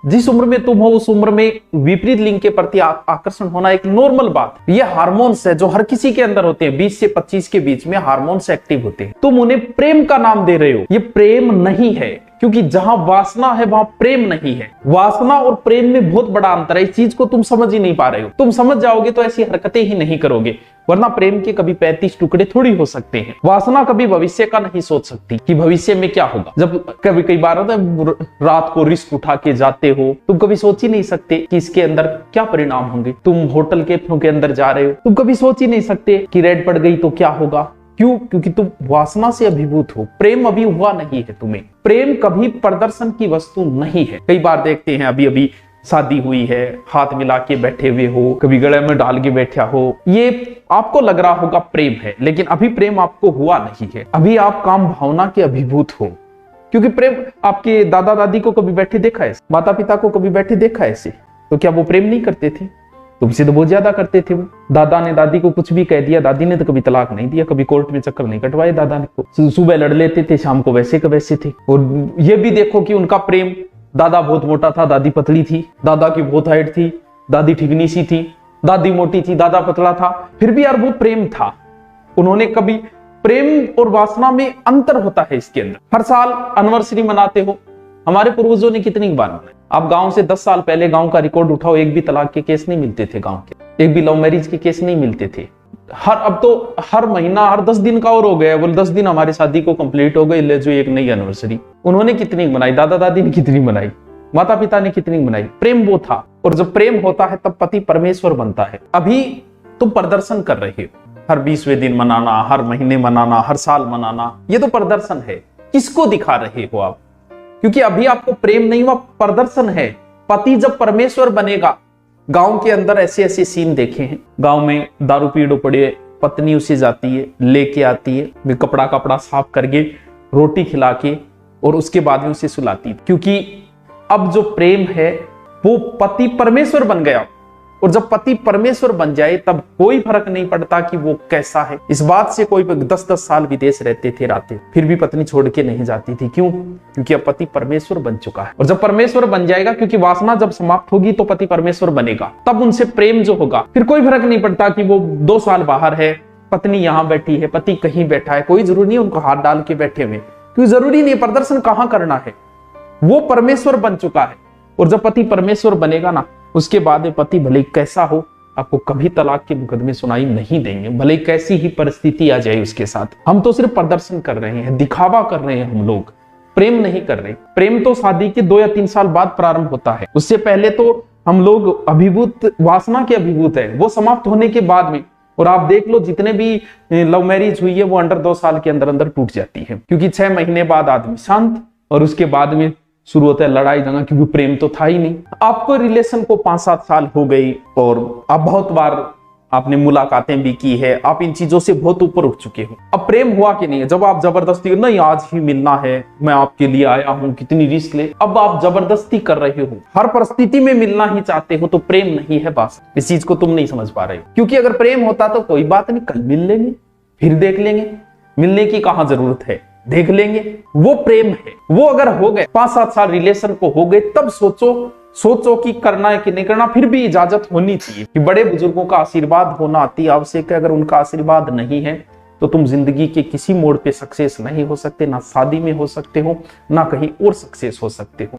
जिस उम्र में तुम हो उस उम्र में विपरीत लिंग के प्रति आकर्षण होना एक नॉर्मल बात। ये हार्मोन्स है जो हर किसी के अंदर होते हैं। 20 से 25 के बीच में हार्मोन्स एक्टिव होते हैं। तुम उन्हें प्रेम का नाम दे रहे हो, ये प्रेम नहीं है, क्योंकि जहां वासना है वहां प्रेम नहीं है। वासना और प्रेम में बहुत बड़ा अंतर है। इस चीज को तुम समझ ही नहीं पा रहे हो। तुम समझ जाओगे तो ऐसी हरकतें ही नहीं करोगे, वरना प्रेम के कभी 35 टुकड़े थोड़ी हो सकते हैं। वासना कभी भविष्य का नहीं सोच सकती कि भविष्य में क्या होगा। जब कई बार होता है रात को रिस्क उठा के जाते हो, तुम कभी सोच ही नहीं सकते कि इसके अंदर क्या परिणाम होंगे। तुम होटल के अंदर जा रहे हो, तुम कभी सोच ही नहीं सकते कि रेड पड़ गई तो क्या होगा। क्यों? क्योंकि तुम वासना से अभिभूत हो। प्रेम अभी हुआ नहीं है तुम्हें। प्रेम कभी प्रदर्शन की वस्तु नहीं है। कई बार देखते हैं अभी अभी शादी हुई है, हाथ मिला के बैठे हुए हो, कभी गले में डाल के बैठा हो, ये आपको लग रहा होगा प्रेम है, लेकिन अभी प्रेम आपको हुआ नहीं है। अभी आप काम भावना के अभिभूत हो। क्योंकि प्रेम, आपके दादा दादी को कभी बैठे देखा है, माता पिता को कभी बैठे देखा है ऐसे, तो क्या वो प्रेम नहीं करते थे? तुमसे तो बहुत ज्यादा करते थे वो। दादा ने दादी को कुछ भी कह दिया, दादी ने तो कभी तलाक नहीं दिया, कभी कोर्ट में चक्कर नहीं कटवाए दादा ने को। सुबह लड़ लेते थे, शाम को वैसे के वैसे थे। और ये भी देखो कि उनका प्रेम, दादा बहुत मोटा था, दादी पतली थी, दादा की बहुत हाइट थी, दादी ठिकनी सी थी, दादी मोटी थी, दादा पतला था, फिर भी यार वो प्रेम था। उन्होंने कभी, प्रेम और वासना में अंतर होता है इसके अंदर। हर साल एनिवर्सरी मनाते हो, हमारे पूर्वजों ने कितनी बार मनाई। आप गांव से 10 साल पहले गांव का रिकॉर्ड उठाओ, एक भी तलाक के केस नहीं मिलते थे गांव के, एक भी लव मैरिज के केस नहीं मिलते थे। अब तो हर महीना, हर 10 दिन का और हो गया, बोले 10 दिन हमारी शादी को कंप्लीट हो गई, ले जो एक नई एनिवर्सरी। उन्होंने कितनी मनाई, दादा दादी ने कितनी मनाई, माता पिता ने कितनी मनाई। प्रेम वो था। और जब प्रेम होता है तब पति परमेश्वर बनता है। अभी तुम प्रदर्शन कर रहे हो, हर 20वें दिन मनाना, हर महीने मनाना, हर साल मनाना, ये तो प्रदर्शन है। किसको दिखा रहे हो आप? क्योंकि अभी आपको प्रेम नहीं हुआ, प्रदर्शन है। पति जब परमेश्वर बनेगा, गांव के अंदर ऐसे ऐसे सीन देखे हैं। गांव में दारू पीड़ो पड़े, पत्नी उसे जाती है, लेके आती है, कपड़ा साफ करके, रोटी खिला के, और उसके बाद में उसे सुलाती है। क्योंकि अब जो प्रेम है वो पति परमेश्वर बन गया। और जब पति परमेश्वर बन जाए तब कोई फर्क नहीं पड़ता कि वो कैसा है। इस बात से कोई 10-10 साल विदेश रहते थे रातें, फिर भी पत्नी छोड़ के नहीं जाती थी। क्यों? क्योंकि अब पति परमेश्वर बन चुका है। और जब परमेश्वर बन जाएगा, क्योंकि वासना जब समाप्त होगी तो पति परमेश्वर बनेगा, तब उनसे प्रेम जो होगा, फिर कोई फर्क नहीं पड़ता कि वो 2 साल बाहर है, पत्नी यहाँ बैठी है, पति कहीं बैठा है, कोई जरूरी नहीं उनको हाथ डाल के बैठे हुए, क्योंकि जरूरी नहीं प्रदर्शन कहाँ करना है, वो परमेश्वर बन चुका है। और जब पति परमेश्वर बनेगा ना, उसके बाद पति भले कैसा हो, आपको कभी तलाक के मुकदमे सुनाई नहीं देंगे, भले कैसी ही परिस्थिति आ जाए उसके साथ। हम तो सिर्फ प्रदर्शन कर रहे हैं, दिखावा कर रहे हैं, हम लोग प्रेम नहीं कर रहे। प्रेम तो शादी के 2 या 3 साल बाद प्रारंभ होता है। उससे पहले तो हम लोग अभिभूत, वासना के अभिभूत है, वो समाप्त होने के बाद में। और आप देख लो जितने भी लव मैरिज हुई है वो अंडर 2 साल के अंदर अंदर टूट जाती है। क्योंकि 6 महीने बाद आदमी शांत, और उसके बाद में शुरू होता है लड़ाई झगड़ा, क्योंकि प्रेम तो था ही नहीं। आपको रिलेशन को 5-7 साल हो गई और आप बहुत बार आपने मुलाकातें भी की है, आप इन चीजों से बहुत ऊपर उठ चुके हो। अब प्रेम हुआ कि नहीं है? जब आप जबरदस्ती, नहीं आज ही मिलना है, मैं आपके लिए आया हूं, कितनी रिस्क ले, अब आप जबरदस्ती कर रहे हो, हर परिस्थिति में मिलना ही चाहते हो, तो प्रेम नहीं है। बस इस चीज को तुम नहीं समझ पा रहे हो। क्योंकि अगर प्रेम होता तो कोई बात नहीं, कल मिल लेंगे, फिर देख लेंगे, मिलने की कहां जरूरत है, देख लेंगे, वो प्रेम है। वो अगर हो गए 5-7 साल रिलेशन को हो गए, तब सोचो कि करना है कि नहीं करना। फिर भी इजाजत होनी चाहिए कि बड़े बुजुर्गों का आशीर्वाद होना अति आवश्यक है। अगर उनका आशीर्वाद नहीं है तो तुम जिंदगी के किसी मोड़ पे सक्सेस नहीं हो सकते, ना शादी में हो सकते हो, ना कहीं और सक्सेस हो सकते हो।